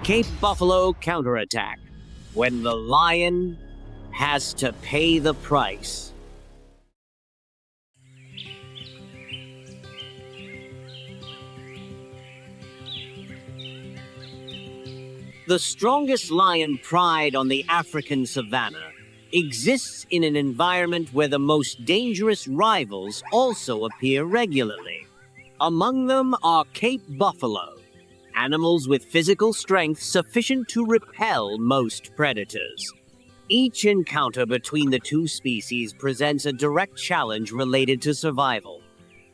Cape Buffalo Counterattack, when the lion has to pay the price. The strongest lion pride on the African Savannah exists in an environment where the most dangerous rivals also appear regularly. Among them are Cape buffalo, animals with physical strength sufficient to repel most predators. Each encounter between the two species presents a direct challenge related to survival.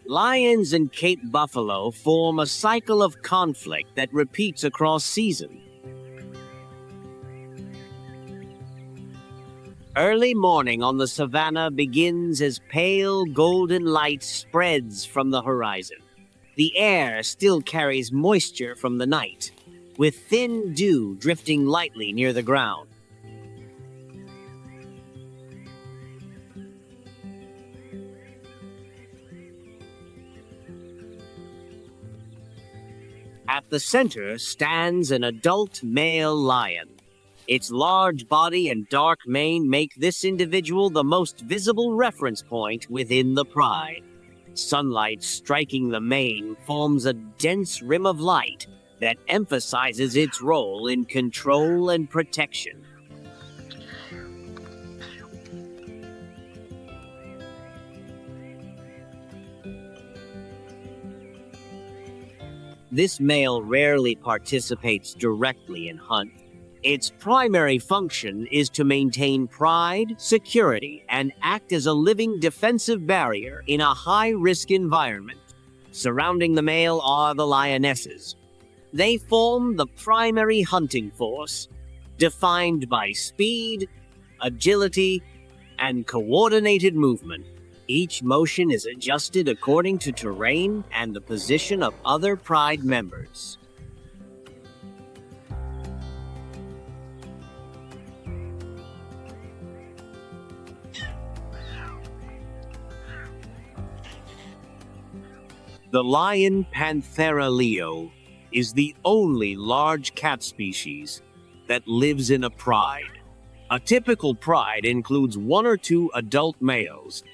Lions and Cape buffalo form a cycle of conflict that repeats across seasons. Early morning on the savannah begins as pale golden light spreads from the horizon. The air still carries moisture from the night, with thin dew drifting lightly near the ground. At the center stands an adult male lion. Its large body and dark mane make this individual the most visible reference point within the pride. Sunlight striking the mane forms a dense rim of light that emphasizes its role in control and protection. This male rarely participates directly in hunts. Its primary function is to maintain pride, security, and act as a living defensive barrier in a high-risk environment. Surrounding the male are the lionesses. They form the primary hunting force, defined by speed, agility, and coordinated movement. Each motion is adjusted according to terrain and the position of other pride members. The lion Panthera leo is the only large cat species that lives in a pride. A typical pride includes 1 or 2 adult males,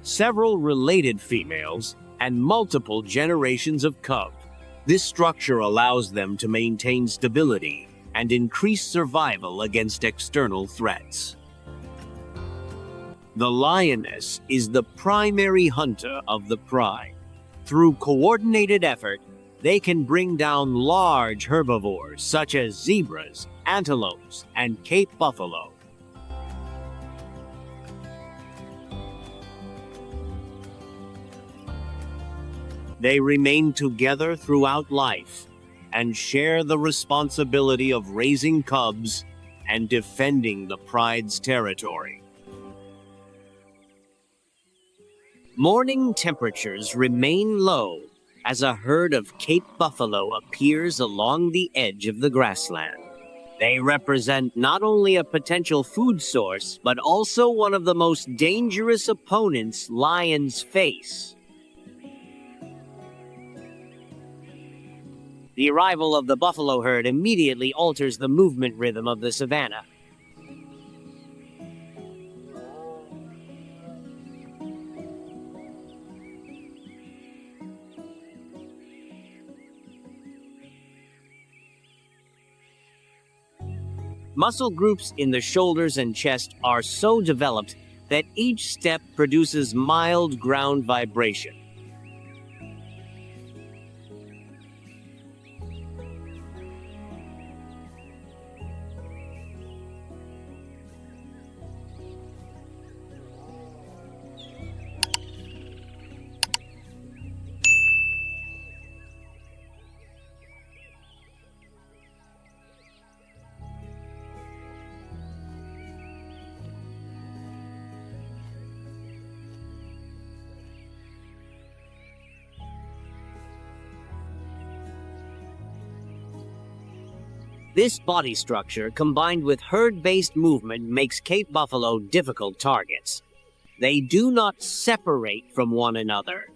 several related females, and multiple generations of cubs. This structure allows them to maintain stability and increase survival against external threats. The lioness is the primary hunter of the pride. Through coordinated effort, they can bring down large herbivores such as zebras, antelopes, and Cape buffalo. They remain together throughout life and share the responsibility of raising cubs and defending the pride's territory. Morning temperatures remain low as a herd of Cape buffalo appears along the edge of the grassland. They represent not only a potential food source, but also one of the most dangerous opponents lions face. The arrival of the buffalo herd immediately alters the movement rhythm of the savannah. Muscle groups in the shoulders and chest are so developed that each step produces mild ground vibration. This body structure, combined with herd-based movement, makes Cape buffalo difficult targets. They do not separate from one another.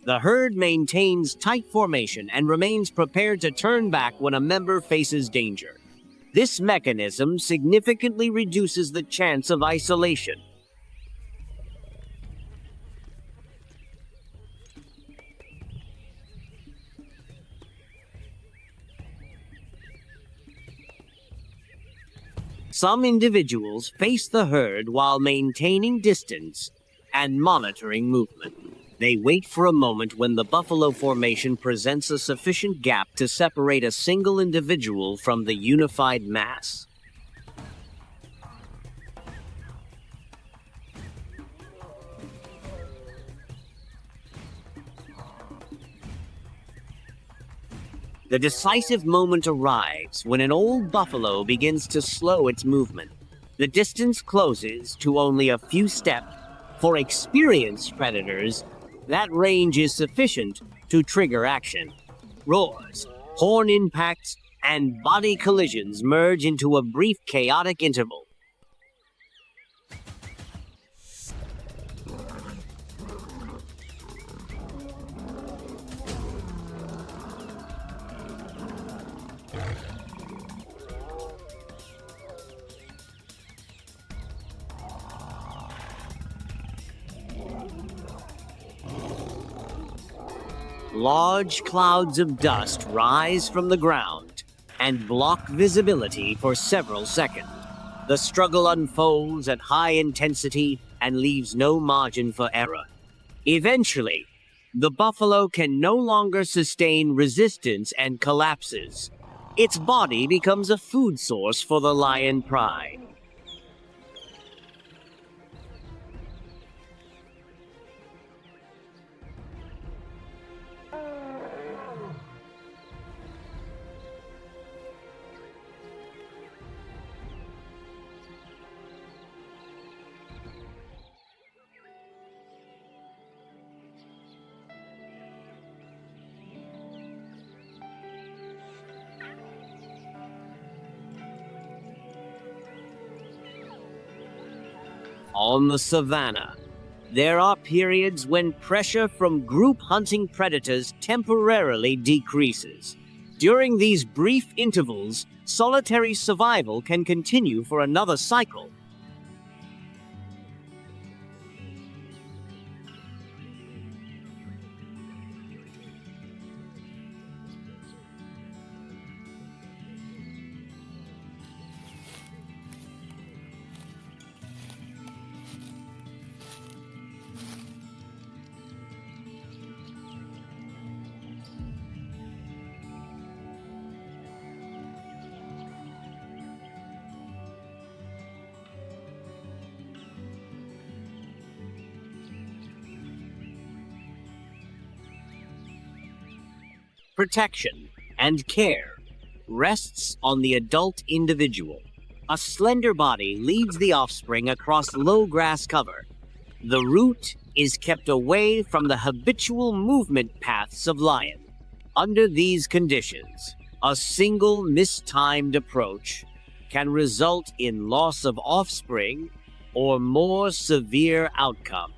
The herd maintains tight formation and remains prepared to turn back when a member faces danger. This mechanism significantly reduces the chance of isolation. Some individuals face the herd while maintaining distance and monitoring movement. They wait for a moment when the buffalo formation presents a sufficient gap to separate a single individual from the unified mass. The decisive moment arrives when an old buffalo begins to slow its movement. The distance closes to only a few steps. For experienced predators, that range is sufficient to trigger action. Roars, horn impacts, and body collisions merge into a brief chaotic interval. Large clouds of dust rise from the ground and block visibility for several seconds. The struggle unfolds at high intensity and leaves no margin for error. Eventually, the buffalo can no longer sustain resistance and collapses. Its body becomes a food source for the lion pride. On the savannah, there are periods when pressure from group hunting predators temporarily decreases. During these brief intervals, solitary survival can continue for another cycle. Protection and care rests on the adult individual. A slender body leads the offspring across low grass cover. The root is kept away from the habitual movement paths of lion. Under these conditions, a single mistimed approach can result in loss of offspring or more severe outcomes.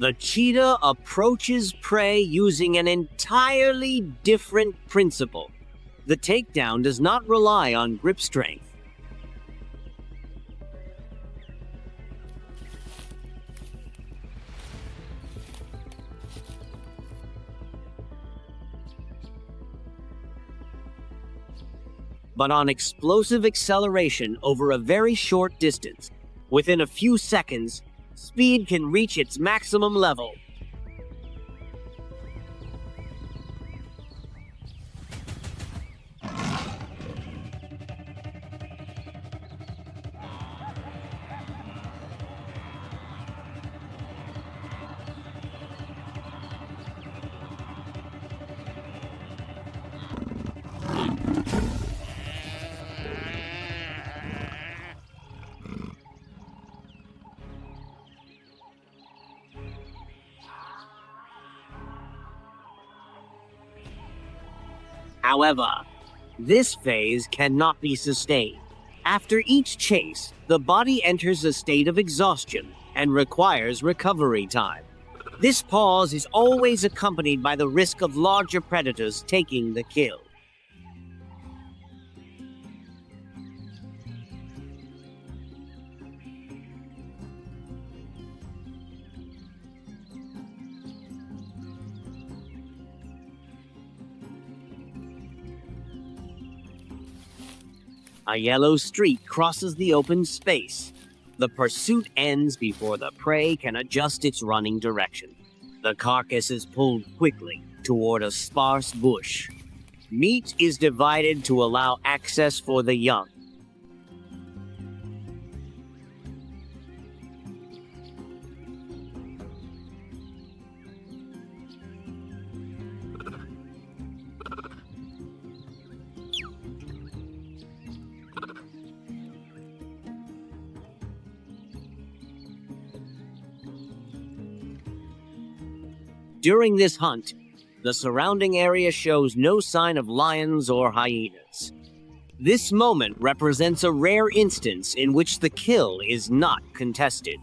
The cheetah approaches prey using an entirely different principle. The takedown does not rely on grip strength. But on explosive acceleration over a very short distance. Within a few seconds, speed can reach its maximum level. However, this phase cannot be sustained. After each chase, the body enters a state of exhaustion and requires recovery time. This pause is always accompanied by the risk of larger predators taking the kill. A yellow streak crosses the open space. The pursuit ends before the prey can adjust its running direction. The carcass is pulled quickly toward a sparse bush. Meat is divided to allow access for the young. During this hunt, the surrounding area shows no sign of lions or hyenas. This moment represents a rare instance in which the kill is not contested.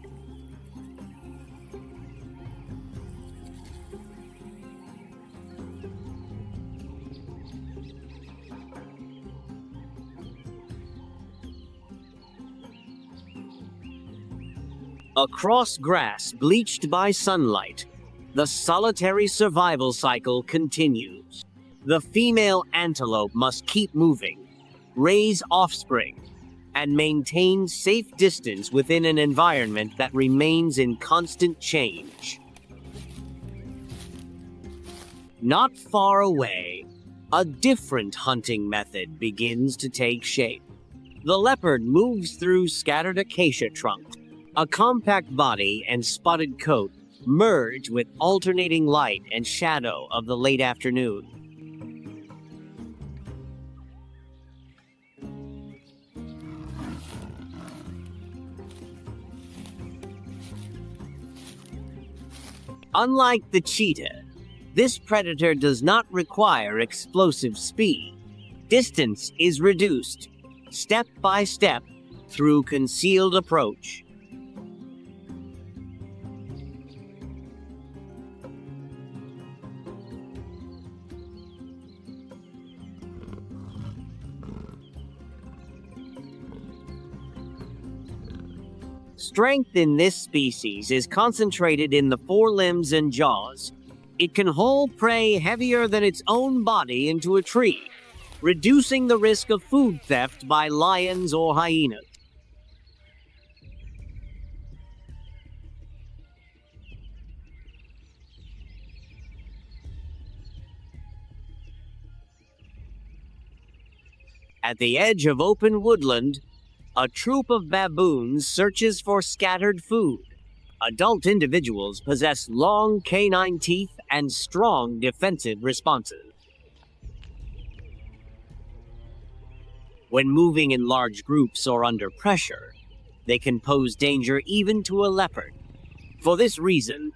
Across grass bleached by sunlight, the solitary survival cycle continues. The female antelope must keep moving, raise offspring, and maintain safe distance within an environment that remains in constant change. Not far away, a different hunting method begins to take shape. The leopard moves through scattered acacia trunks. A compact body and spotted coat merge with alternating light and shadow of the late afternoon. Unlike the cheetah, this predator does not require explosive speed. Distance is reduced, step by step, through concealed approach. Strength in this species is concentrated in the forelimbs and jaws. It can haul prey heavier than its own body into a tree, reducing the risk of food theft by lions or hyenas. At the edge of open woodland, a troop of baboons searches for scattered food. Adult individuals possess long canine teeth and strong defensive responses. When moving in large groups or under pressure, they can pose danger even to a leopard. For this reason,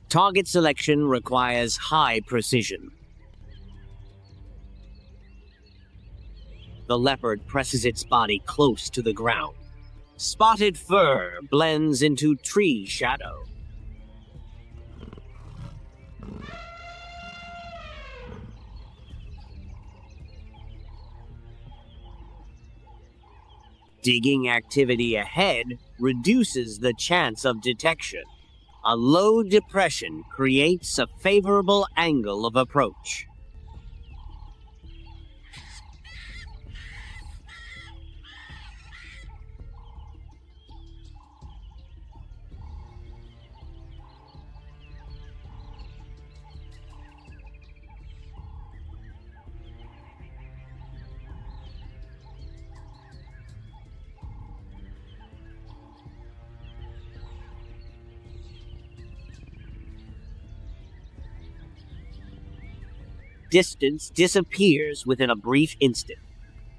target selection requires high precision. The leopard presses its body close to the ground. Spotted fur blends into tree shadow. Digging activity ahead reduces the chance of detection. A low depression creates a favorable angle of approach. Distance disappears within a brief instant.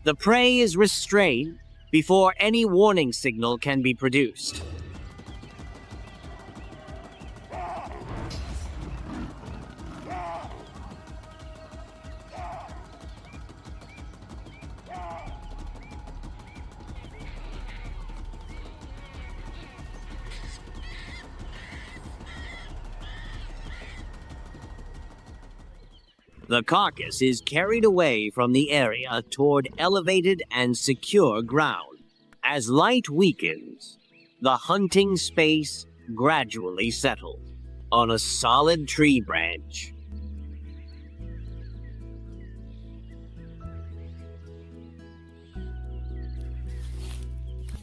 The prey is restrained before any warning signal can be produced. The carcass is carried away from the area toward elevated and secure ground. As light weakens, the hunting space gradually settles on a solid tree branch.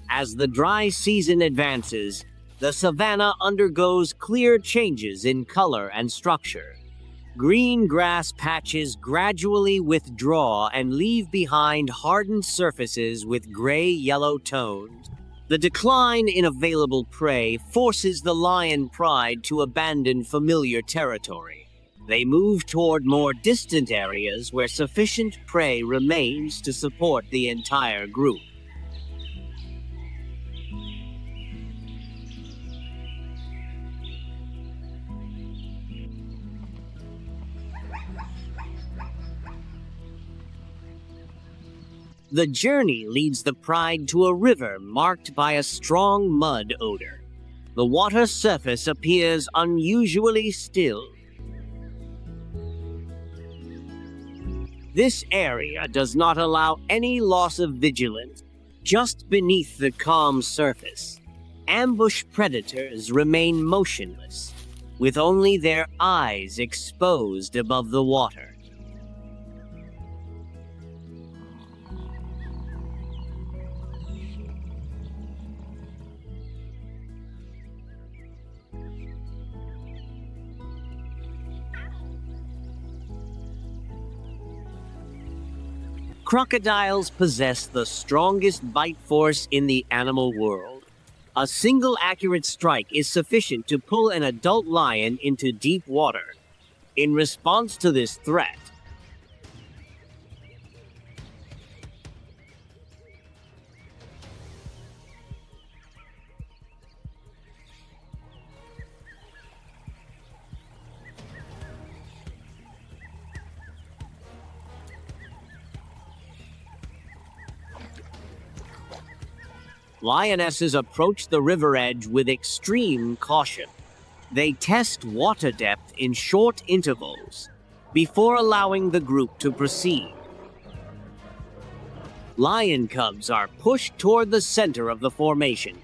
As the dry season advances, the savanna undergoes clear changes in color and structure. Green grass patches gradually withdraw and leave behind hardened surfaces with gray-yellow tones. The decline in available prey forces the lion pride to abandon familiar territory. They move toward more distant areas where sufficient prey remains to support the entire group. The journey leads the pride to a river marked by a strong mud odor. The water surface appears unusually still. This area does not allow any loss of vigilance. Just beneath the calm surface, ambush predators remain motionless, with only their eyes exposed above the water. Crocodiles possess the strongest bite force in the animal world. A single accurate strike is sufficient to pull an adult lion into deep water. In response to this threat, lionesses approach the river edge with extreme caution. They test water depth in short intervals before allowing the group to proceed. Lion cubs are pushed toward the center of the formation.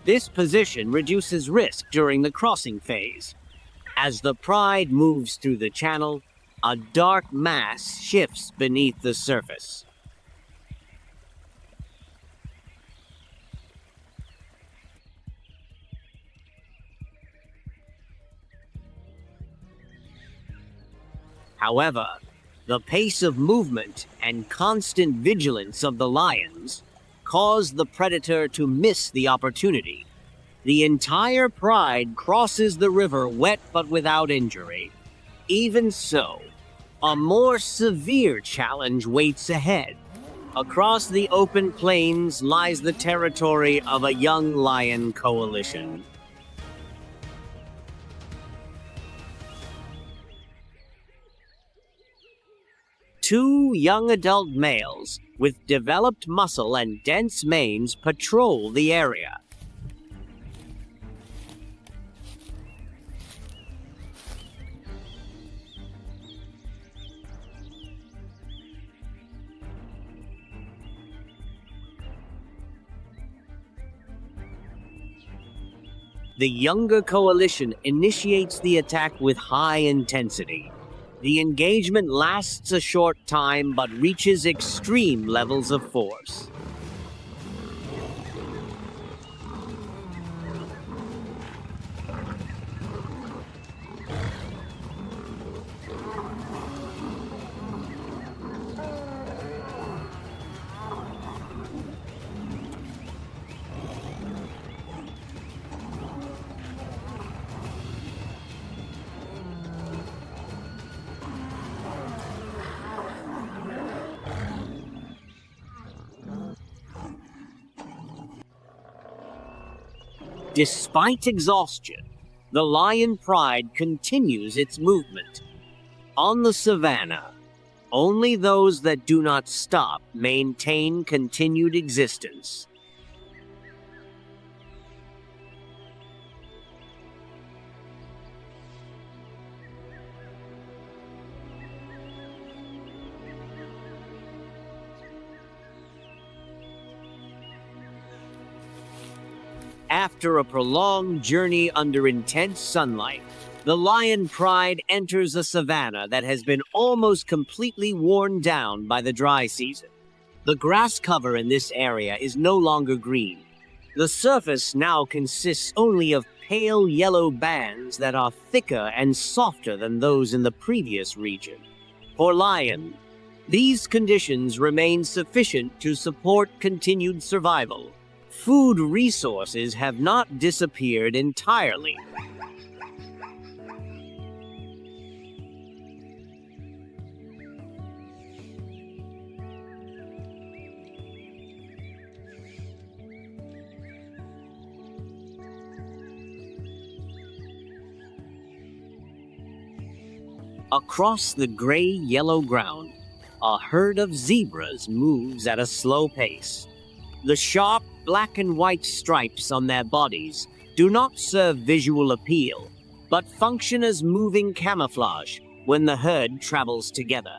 This position reduces risk during the crossing phase. As the pride moves through the channel, a dark mass shifts beneath the surface. However, the pace of movement and constant vigilance of the lions cause the predator to miss the opportunity. The entire pride crosses the river wet but without injury. Even so, a more severe challenge waits ahead. Across the open plains lies the territory of a young lion coalition. Two young adult males with developed muscle and dense manes patrol the area. The younger coalition initiates the attack with high intensity. The engagement lasts a short time but reaches extreme levels of force. Despite exhaustion, the lion pride continues its movement. On the savanna, only those that do not stop maintain continued existence. After a prolonged journey under intense sunlight, the lion pride enters a savanna that has been almost completely worn down by the dry season. The grass cover in this area is no longer green. The surface now consists only of pale yellow bands that are thicker and softer than those in the previous region. For lion, these conditions remain sufficient to support continued survival. Food resources have not disappeared entirely. Across the gray-yellow ground, a herd of zebras moves at a slow pace. The sharp black and white stripes on their bodies do not serve visual appeal, but function as moving camouflage when the herd travels together.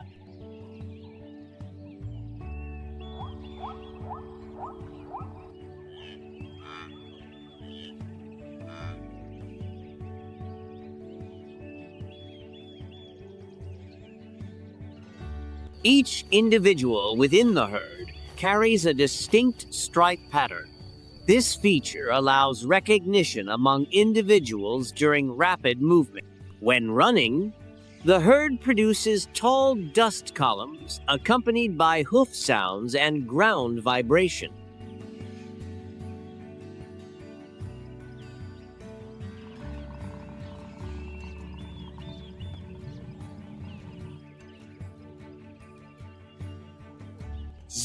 Each individual within the herd carries a distinct stripe pattern. This feature allows recognition among individuals during rapid movement. When running, the herd produces tall dust columns accompanied by hoof sounds and ground vibration.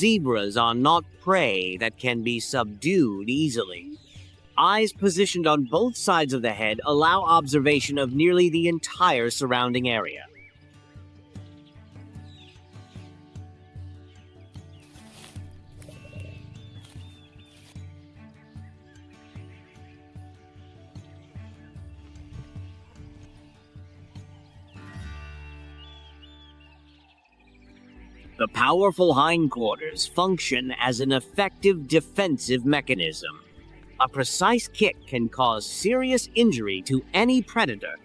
Zebras are not prey that can be subdued easily. Eyes positioned on both sides of the head allow observation of nearly the entire surrounding area. The powerful hindquarters function as an effective defensive mechanism. A precise kick can cause serious injury to any predator.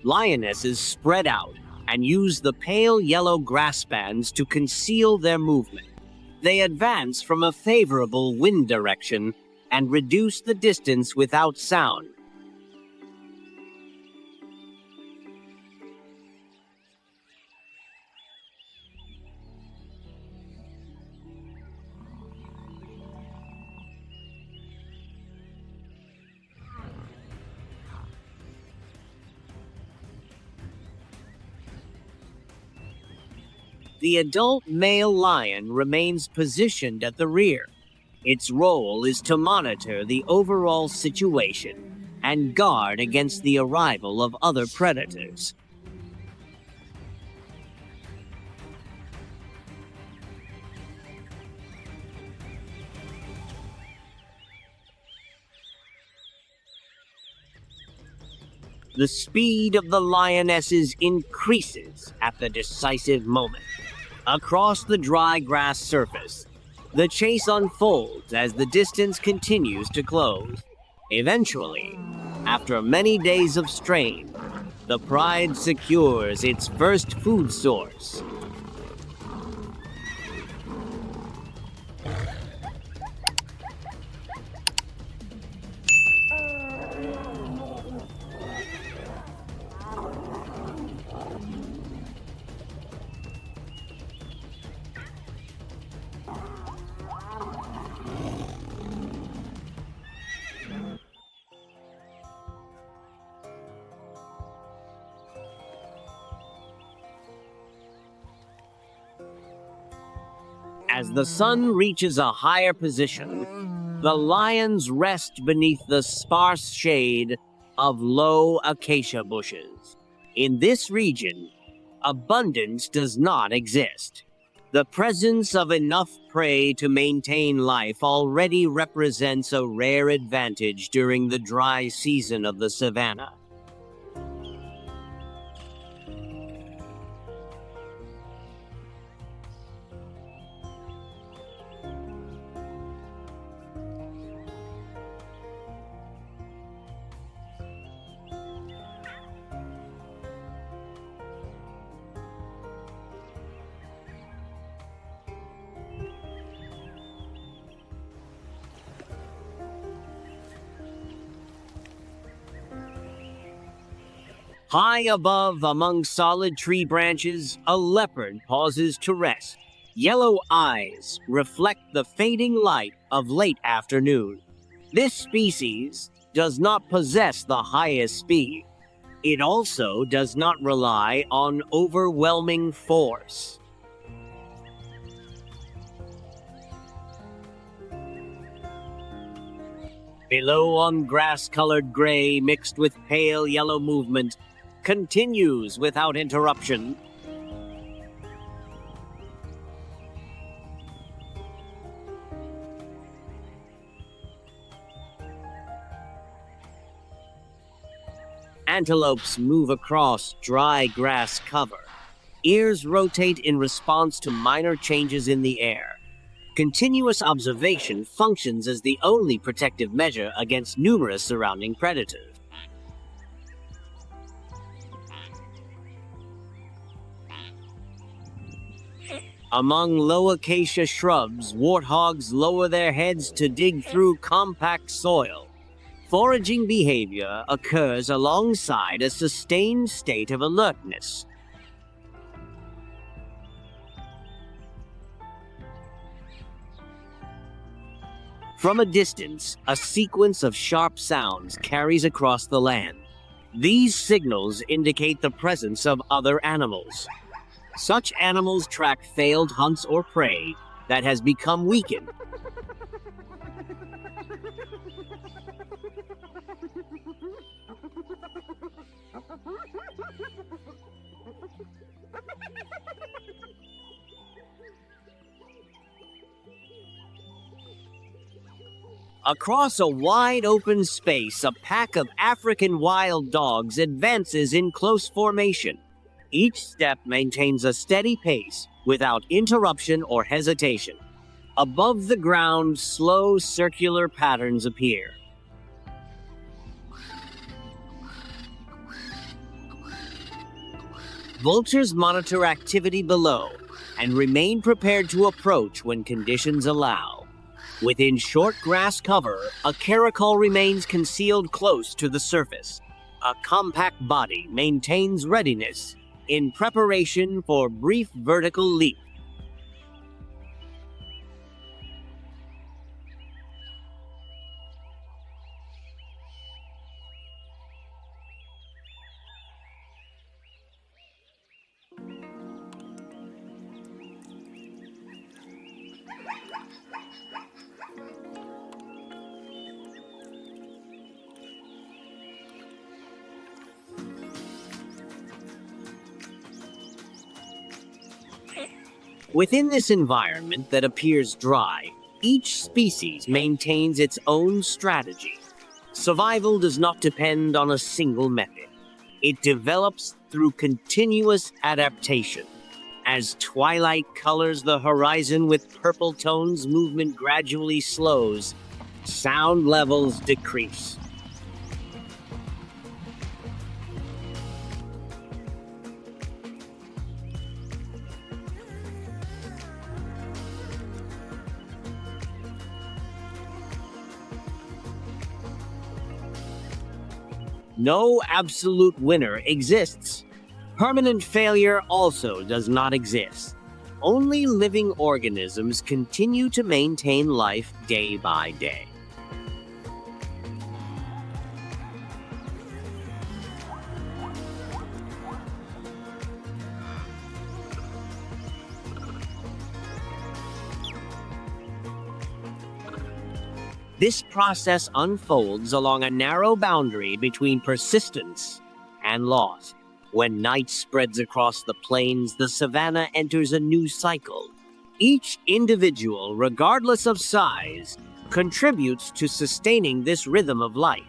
Lionesses spread out and use the pale yellow grass bands to conceal their movement. They advance from a favorable wind direction and reduce the distance without sound. The adult male lion remains positioned at the rear. Its role is to monitor the overall situation and guard against the arrival of other predators. The speed of the lionesses increases at the decisive moment. Across the dry grass surface, the chase unfolds as the distance continues to close. Eventually, after many days of strain, the pride secures its first food source. As the sun reaches a higher position, the lions rest beneath the sparse shade of low acacia bushes. In this region, abundance does not exist. The presence of enough prey to maintain life already represents a rare advantage during the dry season of the savanna. High above, among solid tree branches, a leopard pauses to rest. Yellow eyes reflect the fading light of late afternoon. This species does not possess the highest speed. It also does not rely on overwhelming force. Below, on grass-colored gray mixed with pale yellow movement, continues without interruption. Antelopes move across dry grass cover. Ears rotate in response to minor changes in the air. Continuous observation functions as the only protective measure against numerous surrounding predators. Among low acacia shrubs, warthogs lower their heads to dig through compact soil. Foraging behavior occurs alongside a sustained state of alertness. From a distance, a sequence of sharp sounds carries across the land. These signals indicate the presence of other animals. Such animals track failed hunts or prey that has become weakened. Across a wide open space, a pack of African wild dogs advances in close formation. Each step maintains a steady pace without interruption or hesitation. Above the ground, slow circular patterns appear. Vultures monitor activity below and remain prepared to approach when conditions allow. Within short grass cover, a caracal remains concealed close to the surface. A compact body maintains readiness in preparation for brief vertical leap. Within this environment that appears dry, each species maintains its own strategy. Survival does not depend on a single method. It develops through continuous adaptation. As twilight colors the horizon with purple tones, movement gradually slows. Sound levels decrease. No absolute winner exists. Permanent failure also does not exist. Only living organisms continue to maintain life day by day. This process unfolds along a narrow boundary between persistence and loss. When night spreads across the plains, the savanna enters a new cycle. Each individual, regardless of size, contributes to sustaining this rhythm of life.